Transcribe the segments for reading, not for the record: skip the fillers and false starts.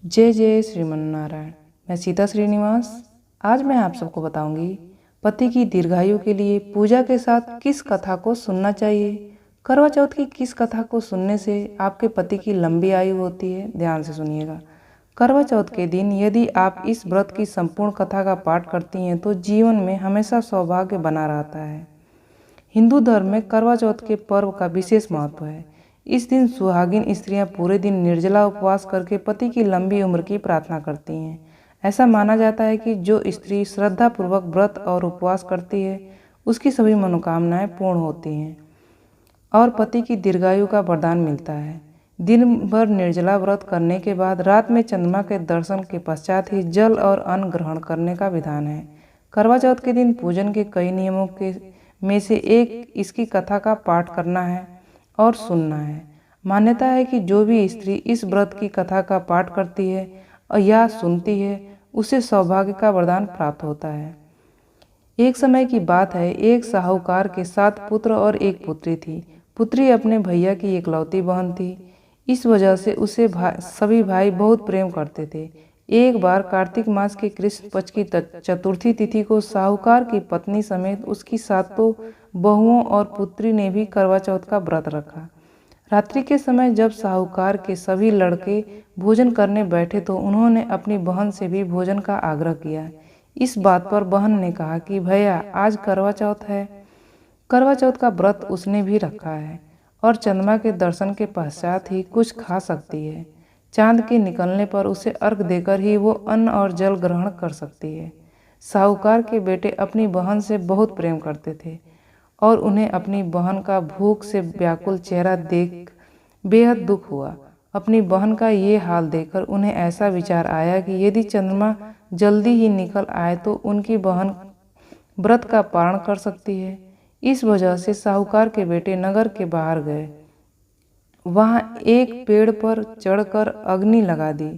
जय जय श्रीमन्नारायण। मैं सीता श्रीनिवास। आज मैं आप सबको बताऊंगी पति की दीर्घायु के लिए पूजा के साथ किस कथा को सुनना चाहिए। करवा चौथ की किस कथा को सुनने से आपके पति की लंबी आयु होती है, ध्यान से सुनिएगा। करवा चौथ के दिन यदि आप इस व्रत की संपूर्ण कथा का पाठ करती हैं तो जीवन में हमेशा सौभाग्य बना रहता है। हिंदू धर्म में करवा चौथ के पर्व का विशेष महत्व है। इस दिन सुहागिन स्त्रियां पूरे दिन निर्जला उपवास करके पति की लंबी उम्र की प्रार्थना करती हैं। ऐसा माना जाता है कि जो स्त्री श्रद्धापूर्वक व्रत और उपवास करती है उसकी सभी मनोकामनाएं पूर्ण होती हैं और पति की दीर्घायु का वरदान मिलता है। दिन भर निर्जला व्रत करने के बाद रात में चंद्रमा के दर्शन के पश्चात ही जल और अन्न ग्रहण करने का विधान है। करवा चौथ के दिन पूजन के कई नियमों के में से एक इसकी कथा का पाठ करना है और सुनना है। मान्यता है कि जो भी स्त्री इस व्रत की कथा का पाठ करती है या सुनती है उसे सौभाग्य का वरदान प्राप्त होता है। एक समय की बात है, एक साहूकार के 7 पुत्र और एक पुत्री थी। पुत्री अपने भैया की इकलौती बहन थी, इस वजह से उसे सभी भाई बहुत प्रेम करते थे। एक बार कार्तिक मास के कृष्ण पक्ष की चतुर्थी तिथि को साहूकार की पत्नी समेत उसकी 7 बहुओं और पुत्री ने भी करवा चौथ का व्रत रखा। रात्रि के समय जब साहूकार के सभी लड़के भोजन करने बैठे तो उन्होंने अपनी बहन से भी भोजन का आग्रह किया। इस बात पर बहन ने कहा कि भैया आज करवा चौथ है। करवा चौथ का व्रत उसने भी रखा है और चंद्रमा के दर्शन के पश्चात ही कुछ खा सकती है। चांद के निकलने पर उसे अर्घ देकर ही वो अन्न और जल ग्रहण कर सकती है। साहूकार के बेटे अपनी बहन से बहुत प्रेम करते थे और उन्हें अपनी बहन का भूख से व्याकुल चेहरा देख बेहद दुख हुआ। अपनी बहन का ये हाल देखकर उन्हें ऐसा विचार आया कि यदि चंद्रमा जल्दी ही निकल आए तो उनकी बहन व्रत का पारण कर सकती है। इस वजह से साहूकार के बेटे नगर के बाहर गए। वहां एक पेड़ पर चढ़कर अग्नि लगा दी।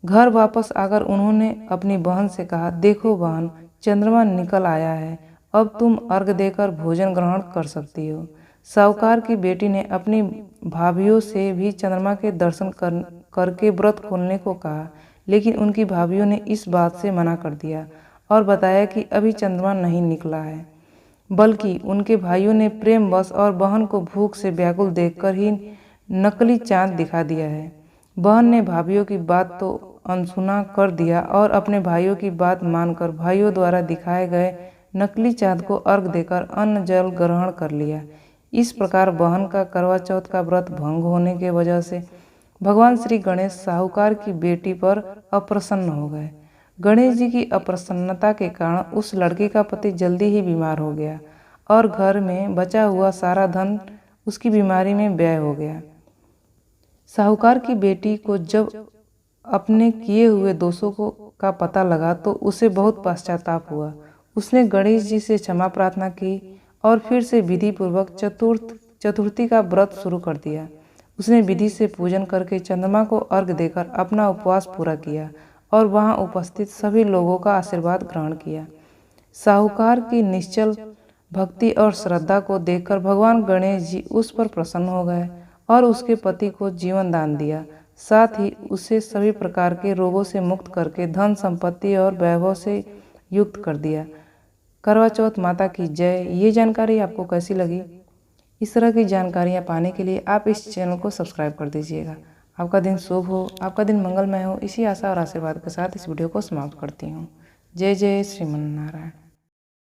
घर वापस आकर उन्होंने अपनी बहन से कहा, देखो बहन, चंद्रमा निकल आया है, अब तुम अर्घ देकर भोजन ग्रहण कर सकती हो। साहूकार की बेटी ने अपनी भाभियों से भी चंद्रमा के दर्शन करके व्रत खोलने को कहा, लेकिन उनकी भाभियों ने इस बात से मना कर दिया और बताया कि अभी चंद्रमा नहीं निकला है। बल्कि उनके भाइयों ने प्रेमवश और बहन को भूख से व्याकुल देखकर ही नकली चांद दिखा दिया है। बहन ने भाइयों की बात तो अनसुना कर दिया और अपने भाइयों की बात मानकर भाइयों द्वारा दिखाए गए नकली चांद को अर्घ देकर अन्न जल ग्रहण कर लिया। इस प्रकार बहन का करवा चौथ का व्रत भंग होने के वजह से भगवान श्री गणेश साहूकार की बेटी पर अप्रसन्न हो गए। गणेश जी की अप्रसन्नता के कारण उस लड़की का पति जल्दी ही बीमार हो गया और घर में बचा हुआ सारा धन उसकी बीमारी में व्यय हो गया। साहूकार की बेटी को जब अपने किए हुए दोषों का पता लगा तो उसे बहुत पश्चाताप हुआ। उसने गणेश जी से क्षमा प्रार्थना की और फिर से विधि पूर्वक चतुर्थी का व्रत शुरू कर दिया। उसने विधि से पूजन करके चंद्रमा को अर्घ देकर अपना उपवास पूरा किया और वहां उपस्थित सभी लोगों का आशीर्वाद ग्रहण किया। साहूकार की निश्चल भक्ति और श्रद्धा को देखकर भगवान गणेश जी उस पर प्रसन्न हो गए और उसके पति को जीवन दान दिया। साथ ही उसे सभी प्रकार के रोगों से मुक्त करके धन संपत्ति और वैभव से युक्त कर दिया। करवा चौथ माता की जय। ये जानकारी आपको कैसी लगी? इस तरह की जानकारियाँ पाने के लिए आप इस चैनल को सब्सक्राइब कर दीजिएगा। आपका दिन शुभ हो, आपका दिन मंगलमय हो, इसी आशा और आशीर्वाद के साथ इस वीडियो को समाप्त करती हूँ। जय जय श्रीमन्नारायण।